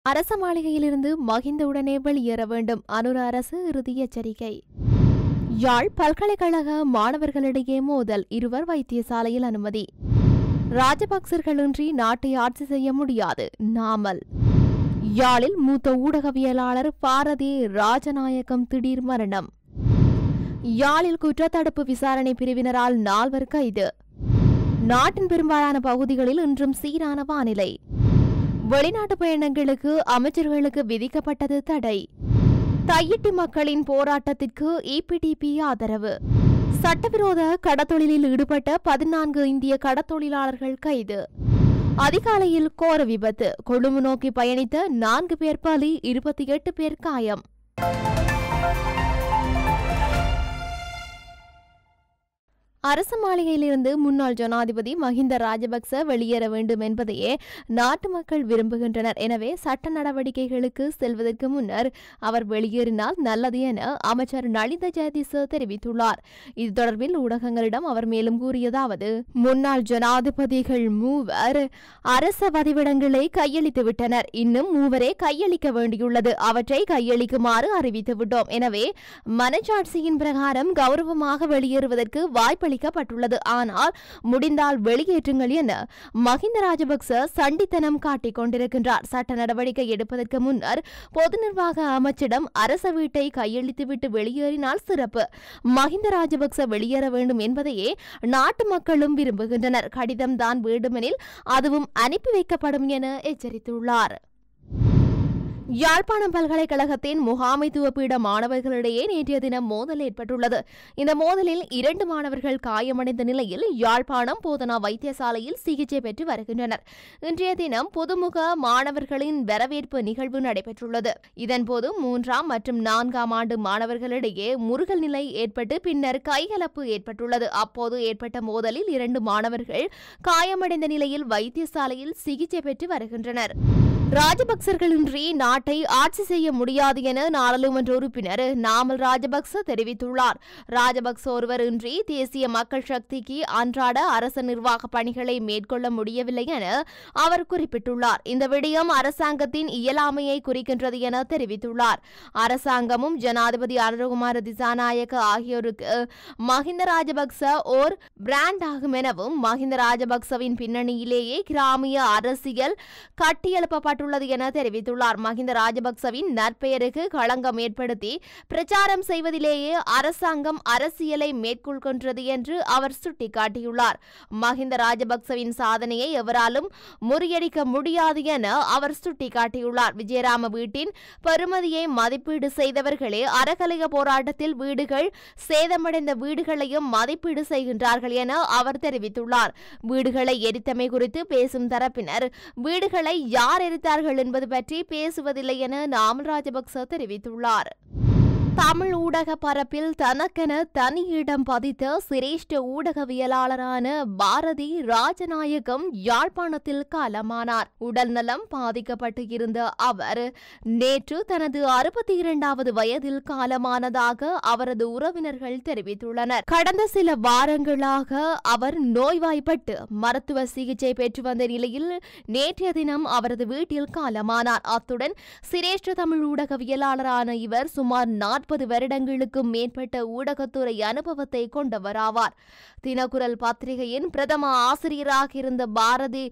அரச மாளிகையிலிருந்து மகிந்தவுடனே வெளியேற வேண்டும். அனுர அரசு இறுதி எச்சரிக்கை. யாழ் பல்கலைக்கழக மாணவர்களிடையே மோதல், இருவர் வைத்தியசாலையில் அனுமதி. ராஜபக்சர்களின்றி நாட்டை ஆட்சி செய்ய முடியாது. நாமல். யாழில் மூத்த ஊடகவியலாளர் பாரதி ராஜநாயகம் திடீர் மரணம். யாழில் குற்றத்தடுப்பு விசாரணை பிரிவினரால் 4 கைது. நாட்டின் பெரும்பாலான பகுதிகளில் இன்றும் சீரான வானிலை. வெளிநாட்டு பயணங்களுக்கு அமைச்சர்களுக்கு விதிக்கப்பட்டது தடை. தையிட்டி மக்களின் போராட்டத்திற்கு EPDP ஆதரவு. சட்டவிரோத கடத்தொழிலில் ஈடுபட்ட 14 இந்திய கடத்தொழிலாளர்கள் கைது. அதிகாலையில் கோர விபத்து, கொழும்பு நோக்கி பயணித்த 4 பேர் பலி, 28 பேர் காயம். அரச மாளிகையிலிருந்து முன்னாள் ஜனாதிபதி மஹிந்த ராஜபக்ச வெளியேற வேண்டும் என்பதையே நாட்டு மக்கள் விரும்புகின்றனர். எனவே சட்ட நடவடிக்கைகளுக்கு செல்வதற்கு முன்னர் அவர் வெளியேறினால் நல்லது என அமைச்சர் நலிந்த ஜெயதிச தெரிவித்துள்ளார். இது தொடர்பில் ஊடகங்களிடம் அவர் மேலும் கூறியதாவது: முன்னாள் ஜனாதிபதிகள் 3 அரச வதிவிடங்களை கையளித்துவிட்டனர். இன்னும் 3 கையளிக்க வேண்டியுள்ளது. அவற்றை கையளிக்குமாறு அறிவித்துவிட்டோம். எனவே மனச்சாட்சியின் பிரகாரம் கௌரவமாக வெளியேறுவதற்கு வாய்ப்பளிக்கப்பட்டுள்ளது. ஆனால் முடிந்தால் வெளியேற்றுங்கள் என மஹிந்த ராஜபக்ச சண்டித்தனம் காட்டிக் கொண்டிருக்கின்றார். சட்ட நடவடிக்கை எடுப்பதற்கு முன்னர் பொது நிர்வாக அமைச்சிடம் அரச வீட்டை கையளித்துவிட்டு வெளியேறினால் சிறப்பு. மஹிந்த ராஜபக்ச வெளியேற வேண்டும் என்பதையே நாட்டு மக்களும் விரும்புகின்றனர். கடிதம் தான் வேண்டுமெனில் அதுவும் அனுப்பி வைக்கப்படும் என எச்சரித்துள்ளார். யாழ்ப்பாணம் பல்கலைக்கழகத்தின் முகாமைத்துவ பீட மாணவர்களிடையே நேற்றைய தினம் மோதல் ஏற்பட்டுள்ளது. இந்த மோதலில் 2 மாணவர்கள் காயமடைந்த நிலையில் யாழ்ப்பாணம் போதனா வைத்தியசாலையில் சிகிச்சை பெற்று வருகின்றனர். இன்றைய தினம் புதுமுக மாணவர்களின் வரவேற்பு நிகழ்வு நடைபெற்றுள்ளது. இதன்போது 3ஆம் மற்றும் 4ஆம் ஆண்டு மாணவர்களிடையே முறுகல் நிலை ஏற்பட்டு பின்னர் கைகலப்பு ஏற்பட்டுள்ளது. அப்போது ஏற்பட்ட மோதலில் 2 மாணவர்கள் காயமடைந்த நிலையில் வைத்தியசாலையில் சிகிச்சை பெற்று வருகின்றனர். ராஜபக்சர்களின்றி நாட்டை ஆட்சி செய்ய முடியாது என நாடாளுமன்ற உறுப்பினர் நாமல் ராஜபக்ச தெரிவித்துள்ளார். ராஜபக்ச ஒருவர் இன்றி தேசிய மக்கள் சக்திக்கு அன்றாட அரச நிர்வாக பணிகளை மேற்கொள்ள முடியவில்லை என அவர் குறிப்பிட்டுள்ளார். இந்த விடயம் அரசாங்கத்தின் இயலாமையை குறிக்கின்றது என தெரிவித்துள்ளார். அரசாங்கமும் ஜனாதிபதி அனுரகுமார திசாநாயக்க ஆகியோருக்கு மஹிந்த ராஜபக்ச ஓர் பிராண்ட் ஆகும் எனவும் மஹிந்த ராஜபக்சவின் பின்னணியிலேயே கிராமிய அரசியல் கட்டியெழுப்பப்பட்டுள்ளது என தெரிவித்துள்ளார். மஹிந்த ராஜபக்சவின் நற்பெயருக்கு களங்கம் ஏற்படுத்தி பிரச்சாரம் செய்வதிலேயே அரசாங்கம் அரசியலை மேற்கொள்கின்றது என்று அவர் சுட்டிக்காட்டியுள்ளார். மஹிந்த ராஜபக்சவின் சாதனையை எவராலும் முறியடிக்க முடியாது என அவர் சுட்டிக்காட்டியுள்ளார். விஜயராம வீட்டின் பெறுமதியை மதிப்பீடு செய்தவர்களே அறகலைய போராட்டத்தில் வீடுகள் சேதமடைந்த வீடுகளையும் மதிப்பீடு செய்கின்றார்கள் என அவர் தெரிவித்துள்ளார். வீடுகளை எரித்தமை குறித்து பேசும் தரப்பினர் வீடுகளை யார் எரித்தார்கள் என்பது பற்றி பேசுவதில்லை என நாமல் ராஜபக்ச தெரிவித்துள்ளார். தமிழ் ஊடக பரப்பில் தனக்கென தனி இடம் பதித்த சிரேஷ்ட ஊடகவியலாளரான பாரதி ராஜநாயகம் யாழ்ப்பாணத்தில் காலமானார். உடல்நலம் பாதிக்கப்பட்டு இருந்த அவர் நேற்று தனது 62வது வயதில் காலமானதாக அவரது உறவினர்கள் தெரிவித்துள்ளனர். கடந்த சில வாரங்களாக அவர் நோய்வாய்ப்பட்டு மருத்துவ சிகிச்சை பெற்று வந்த நிலையில் நேற்றைய தினம் அவரது வீட்டில் காலமானார். அத்துடன் சிரேஷ்ட தமிழ் ஊடகவியலாளரான இவர் சுமார் 40 வருடங்களுக்கும் மேற்பட்ட ஊடகத்துறை அனுபவத்தை கொண்டவராவார். தினக்குரல் பத்திரிகையின் பிரதம ஆசிரியராக இருந்த பாரதி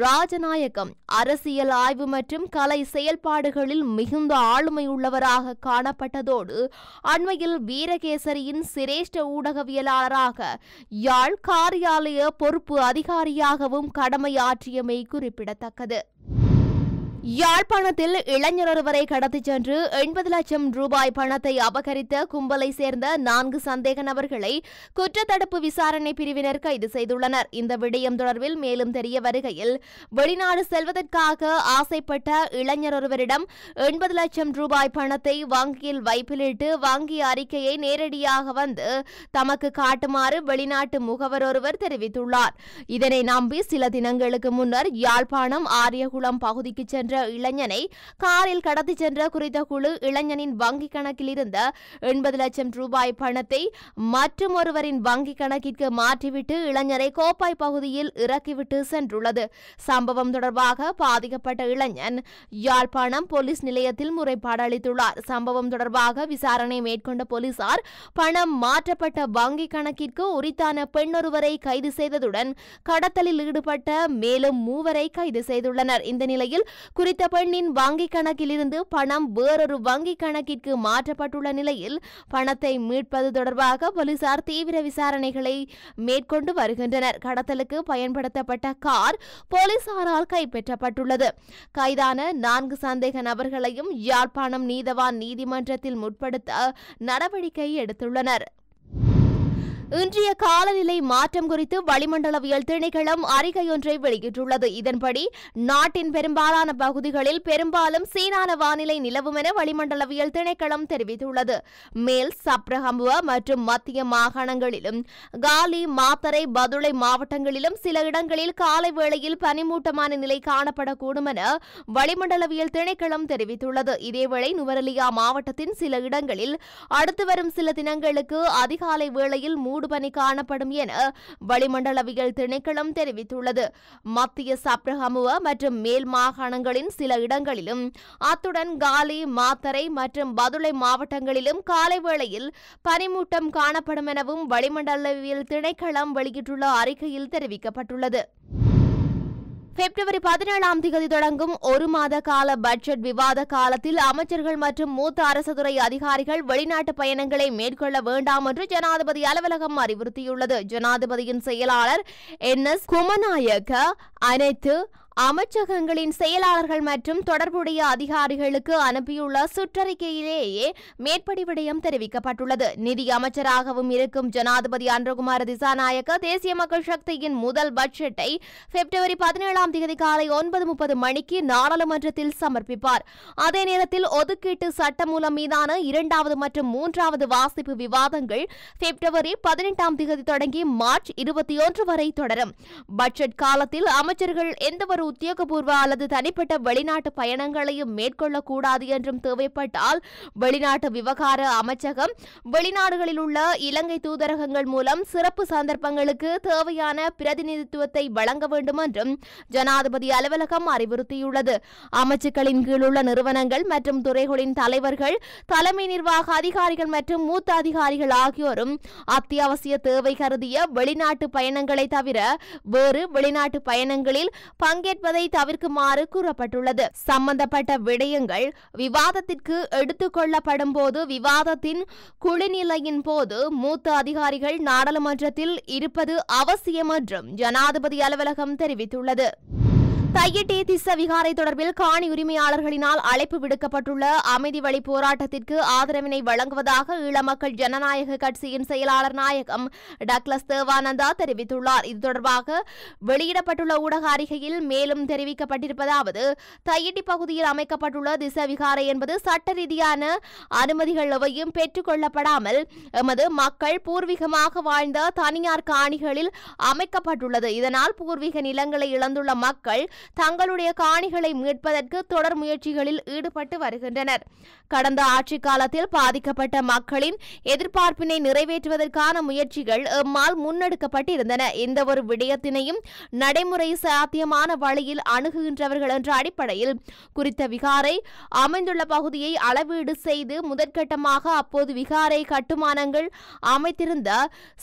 ராஜநாயகம் அரசியல் ஆய்வு மற்றும் கலை செயல்பாடுகளில் மிகுந்த ஆளுமை உள்ளவராக காணப்பட்டதோடு அண்மையில் வீரகேசரியின் சிரேஷ்ட ஊடகவியலாளராக யாழ் காரியாலய பொறுப்பு அதிகாரியாகவும் கடமையாற்றியமை குறிப்பிடத்தக்கது. யாழ்ப்பாணத்தில் இளைஞர் ஒருவரை கடத்திச் சென்று 80 லட்சம் ரூபாய் பணத்தை அபகரித்த கும்பலை சேர்ந்த 4 சந்தேக நபர்களை குற்றத்தடுப்பு விசாரணை பிரிவினர் கைது செய்துள்ளனர். இந்த விடயம் தொடர்பில் மேலும் தெரிய வருகையில், வெளிநாடு செல்வதற்காக ஆசைப்பட்ட இளைஞர் ஒருவரிடம் 80 லட்சம் ரூபாய் பணத்தை வங்கியில் வைப்பிலிட்டு வங்கி அறிக்கையை நேரடியாக வந்து தமக்கு காட்டுமாறு வெளிநாட்டு முகவர் ஒருவர் தெரிவித்துள்ளார். இதனை நம்பி சில தினங்களுக்கு முன்னர் யாழ்ப்பாணம் ஆரியகுளம் பகுதிக்கு சென்ற என்ற இளைஞனை காரில் கடத்தி சென்ற குறித்த குழு இளைஞனின் வங்கிக் கணக்கில் இருந்த 80 லட்சம் ரூபாய் பணத்தை மற்றும் ஒருவரின் வங்கிக் கணக்கிற்கு மாற்றிவிட்டு இளைஞரை கோப்பாய் பகுதியில் இறக்கிவிட்டு சென்றுள்ளது. சம்பவம் தொடர்பாக பாதிக்கப்பட்ட இளைஞன் யாழ்ப்பாணம் போலீஸ் நிலையத்தில் முறைப்பாடு அளித்துள்ளார். சம்பவம் தொடர்பாக விசாரணை மேற்கொண்ட போலீசார் பணம் மாற்றப்பட்ட வங்கிக் கணக்கிற்கு உரித்தான பெண்ணொருவரை கைது செய்ததுடன் கடத்தலில் ஈடுபட்ட மேலும் 3 கைது செய்துள்ளனர். இந்த நிலையில் குறித்த பெண்ணின் வங்கிக் கணக்கில் இருந்து பணம் வேறொரு வங்கிக் கணக்கிற்கு மாற்றப்பட்டுள்ள நிலையில் பணத்தை மீட்பது தொடர்பாக போலீசார் தீவிர விசாரணைகளை மேற்கொண்டு வருகின்றனர். கடத்தலுக்கு பயன்படுத்தப்பட்ட கார் போலீசாரால் கைப்பற்றப்பட்டுள்ளது. கைதான 4 சந்தேக நபர்களையும் யாழ்ப்பாணம் நீதவான் நீதிமன்றத்தில் முற்படுத்த நடவடிக்கை எடுத்துள்ளனர். இன்றைய காலநிலை மாற்றம் குறித்து வளிமண்டலவியல் திணைக்களம் அறிக்கையொன்றை வெளியிட்டுள்ளது. இதன்படி நாட்டின் பெரும்பாலான பகுதிகளில் பெரும்பாலும் சீரான வானிலை நிலவும் என வளிமண்டலவியல் திணைக்களம் தெரிவித்துள்ளது. மேல் சப்ரகமுவ மற்றும் மத்திய மாகாணங்களிலும் காலி மாத்தறை பதுளை மாவட்டங்களிலும் சில இடங்களில் காலை வேளையில் பனிமூட்டமான நிலை காணப்படக்கூடும் என வளிமண்டலவியல் திணைக்களம் தெரிவித்துள்ளது. இதேவேளை நுவரெலியா மாவட்டத்தின் சில இடங்களில் அடுத்து வரும் சில தினங்களுக்கு அதிகாலை வேளையில் மூடுபனி காணப்படும் என வளிமண்டலவியல் திணைக்களம் தெரிவித்துள்ளது. மத்திய சப்ரகமுவ மற்றும் மேல் மாகாணங்களின் சில இடங்களிலும் அத்துடன் காலி மாத்தறை மற்றும் பதுளை மாவட்டங்களிலும் காலை வேளையில் பனிமூட்டம் காணப்படும் எனவும் வளிமண்டலவியல் திணைக்களம் வெளியிட்டுள்ள அறிக்கையில் தெரிவிக்கப்பட்டுள்ளது. பிப்ரவரி 17 தொடங்கும் 1 மாத கால பட்ஜெட் விவாத காலத்தில் அமைச்சர்கள் மற்றும் மூத்த அரசுத்துறை அதிகாரிகள் வெளிநாட்டு பயணங்களை மேற்கொள்ள வேண்டாம் என்று ஜனாதிபதி அலுவலகம் அறிவுறுத்தியுள்ளது. ஜனாதிபதியின் செயலாளர் NS குமநாயக்க அனைத்து அமைச்சகங்களின் செயலாளர்கள் மற்றும் தொடர்புடைய அதிகாரிகளுக்கு அனுப்பியுள்ள சுற்றறிக்கையிலேயே மேற்படி விடயம் தெரிவிக்கப்பட்டுள்ளது. நிதி அமைச்சராகவும் இருக்கும் ஜனாதிபதி அன்றகுமார திசாநாயக்க தேசிய மக்கள் சக்தியின் முதல் பட்ஜெட்டை பிப்ரவரி 17 காலை 9:30 மணிக்கு நாடாளுமன்றத்தில் சமர்ப்பிப்பார். அதே நேரத்தில் ஒதுக்கீட்டு சட்டமூலம் மீதான 2வது மற்றும் 3வது வாசிப்பு விவாதங்கள் பிப்ரவரி 18 தொடங்கி மார்ச் 21 வரை தொடரும். பட்ஜெட் காலத்தில் அமைச்சர்கள் எந்தவொரு உத்தியோகபூர்வ அல்லது தனிப்பட்ட வெளிநாட்டு பயணங்களையும் மேற்கொள்ளக்கூடாது என்றும் தேவைப்பட்டால் வெளிநாட்டு விவகார அமைச்சகம் வெளிநாடுகளில் உள்ள இலங்கை தூதரகங்கள் மூலம் சிறப்பு சந்தர்ப்பங்களுக்கு தேவையான பிரதிநிதித்துவத்தை வழங்க வேண்டும் என்றும் ஜனாதிபதி அலுவலகம் அறிவுறுத்தியுள்ளது. அமைச்சுக்களின் கீழுள்ள நிறுவனங்கள் மற்றும் துறைகளின் தலைவர்கள், தலைமை நிர்வாக அதிகாரிகள் மற்றும் மூத்த அதிகாரிகள் ஆகியோரும் அத்தியாவசிய தேவை கருதிய வெளிநாட்டு பயணங்களை தவிர வேறு வெளிநாட்டு பயணங்களில் பங்கேற்பதை தவிர்க்குமாறு கூறப்பட்டுள்ளது. சம்பந்தப்பட்ட விடயங்கள் விவாதத்திற்கு எடுத்துக் கொள்ளப்படும் போது விவாதத்தின் குளிநிலையின் போது மூத்த அதிகாரிகள் நாடாளுமன்றத்தில் இருப்பது அவசியம் என்றும் ஜனாதிபதி அலுவலகம் தெரிவித்துள்ளது. தையிட்டி திஸ்ஸ விகாரை தொடர்பில் காணி உரிமையாளர்களினால் அழைப்பு விடுக்கப்பட்டுள்ள அமைதி வழி போராட்டத்திற்கு ஆதரவினை வழங்குவதாக ஈழ மக்கள் ஜனநாயக கட்சியின் செயலாளர் நாயகம் டக்ளஸ் தேவானந்தா தெரிவித்துள்ளார். இது தொடர்பாக வெளியிடப்பட்டுள்ள ஊடக அறிக்கையில் மேலும் தெரிவிக்கப்பட்டிருப்பதாவது, தையிட்டி பகுதியில் அமைக்கப்பட்டுள்ள திஸ்ஸ விகாரை என்பது சட்ட ரீதியான அனுமதிகள் எவையும் பெற்றுக் கொள்ளப்படாமல் எமது மக்கள் பூர்வீகமாக வாழ்ந்த தனியார் காணிகளில் அமைக்கப்பட்டுள்ளது. இதனால் பூர்வீக நிலங்களை இழந்துள்ள மக்கள் தங்களுடைய காணிகளை மீட்பதற்கு தொடர் முயற்சிகளில் ஈடுபட்டு வருகின்றனர். கடந்த ஆட்சி காலத்தில் பாதிக்கப்பட்ட மக்களின் எதிர்பார்ப்பினை நிறைவேற்றுவதற்கான முயற்சிகள் எம்மால் முன்னெடுக்கப்பட்டிருந்தன. எந்த ஒரு விடயத்தினையும் நடைமுறை சாத்தியமான வழியில் அணுகுகின்றவர்கள் என்ற அடிப்படையில் குறித்த விகாரை அமைந்துள்ள பகுதியை அளவீடு செய்து முதற்கட்டமாக அப்போது விகாரை கட்டுமானங்கள் அமைத்திருந்த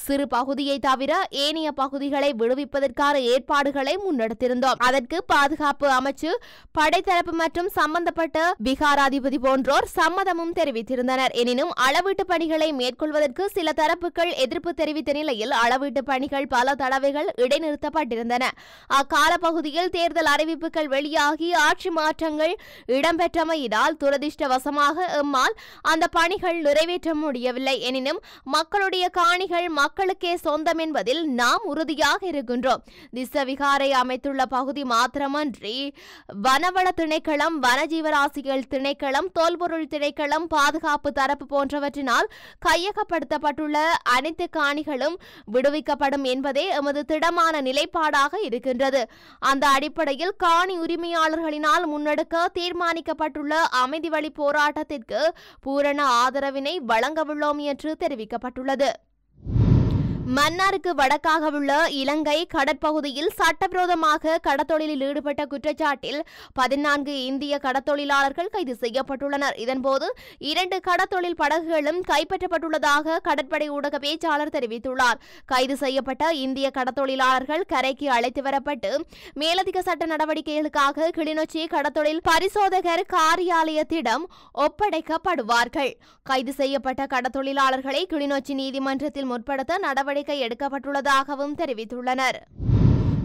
சிறு பகுதியை தவிர ஏனைய பகுதிகளை விடுவிப்பதற்கான ஏற்பாடுகளை முன்னெடுத்திருந்தோம். அதற்கு பாதுகாப்பு அமைச்சு, படைத்தரப்பு மற்றும் சம்பந்தப்பட்ட விகாராதிபதி போன்றோர் சம்மதமும் தெரிவித்திருந்தனர். எனினும் அளவீட்டு பணிகளை மேற்கொள்வதற்கு சில தரப்புகள் எதிர்ப்பு தெரிவித்த நிலையில் அளவீட்டு பணிகள் பல தடவைகள் இடைநிறுத்தப்பட்டிருந்தன. அக்கால பகுதியில் தேர்தல் அறிவிப்புகள் வெளியாகி ஆட்சி மாற்றங்கள் இடம்பெற்றமையினால் துரதிர்ஷ்டவசமாக எம்மால் அந்த பணிகள் நிறைவேற்ற முடியவில்லை. எனினும் மக்களுடைய காணிகள் மக்களுக்கே சொந்தம் என்பதில் நாம் உறுதியாக இருக்கின்றோம். திஸ்ஸ விகாரை அமைத்துள்ள பகுதி மாத்திரம் மாத்திரமன்றி வனவள திணைக்களம், வனஜீவராசிகள் திணைக்களம், தொல்பொருள் திணைக்களம், பாதுகாப்பு தரப்பு போன்றவற்றினால் கையகப்படுத்தப்பட்டுள்ள அனைத்து காணிகளும் விடுவிக்கப்படும் என்பதே எமது திடமான நிலைப்பாடாக இருக்கின்றது. அந்த அடிப்படையில் காணி உரிமையாளர்களினால் முன்னெடுக்க தீர்மானிக்கப்பட்டுள்ள அமைதி வழி போராட்டத்திற்கு பூரண ஆதரவினை வழங்கவுள்ளோம் என்று தெரிவிக்கப்பட்டுள்ளது. மன்னாருக்கு வடக்காக உள்ள இலங்கை கடற்பகுதியில் சட்டவிரோதமாக கடத்தொழிலில் ஈடுபட்ட குற்றச்சாட்டில் 14 இந்திய கடத்தொழிலாளர்கள் கைது செய்யப்பட்டுள்ளனர். இதன்போது 2 கடத்தொழில் படகுகளும் கைப்பற்றப்பட்டுள்ளதாக கடற்படை ஊடக பேச்சாளர் தெரிவித்துள்ளார். கைது செய்யப்பட்ட இந்திய கடத்தொழிலாளர்கள் கரைக்கு அழைத்து வரப்பட்டு மேலதிக சட்ட நடவடிக்கைகளுக்காக கிளிநொச்சி கடத்தொழில் பரிசோதகர் காரியாலயத்திடம் ஒப்படைக்கப்படுவார்கள். கைது செய்யப்பட்ட கடத்தொழிலாளர்களை கிளிநொச்சி நீதிமன்றத்தில் முற்படுத்த நடவடிக்கை எடுக்கப்பட்டுள்ளதாகவும் தெரிவித்துள்ளனர்.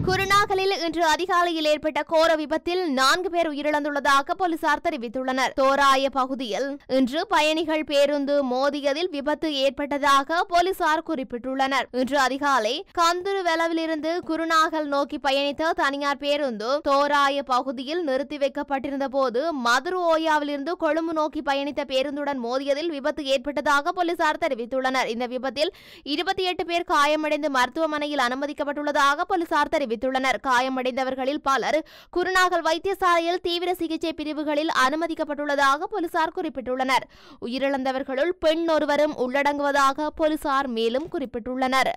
குருநாகலில் இன்று அதிகாலையில் ஏற்பட்ட கோர விபத்தில் 4 பேர் உயிரிழந்துள்ளதாக போலீசார் தெரிவித்துள்ளனர். தோராய பகுதியில் இன்று பயணிகள் பேருந்து மோதியதில் விபத்து ஏற்பட்டதாக போலீசார் குறிப்பிட்டுள்ளனர். இன்று அதிகாலை கந்துருவெலவிலிருந்து குருநாகல் நோக்கி பயணித்த தனியார் பேருந்து தோராய பகுதியில் நிறுத்தி வைக்கப்பட்டிருந்த போது மதுரு ஓயாவிலிருந்து கொழும்பு நோக்கி பயணித்த பேருந்துடன் மோதியதில் விபத்து ஏற்பட்டதாக போலீசார் தெரிவித்துள்ளனர். இந்த விபத்தில் 28 பேர் காயமடைந்து மருத்துவமனையில் அனுமதிக்கப்பட்டுள்ளதாக போலீசார் தெரிவித்துள்ளனர். காயமடைந்தவர்களில் பலர் குருநாகல் வைத்தியசாலையில் தீவிர சிகிச்சை பிரிவுகளில் அனுமதிக்கப்பட்டுள்ளதாக போலீசார் குறிப்பிட்டுள்ளனர். உயிரிழந்தவர்களுள் பெண் ஒருவரும் உள்ளடங்குவதாக போலீசார் மேலும் குறிப்பிட்டுள்ளனர்.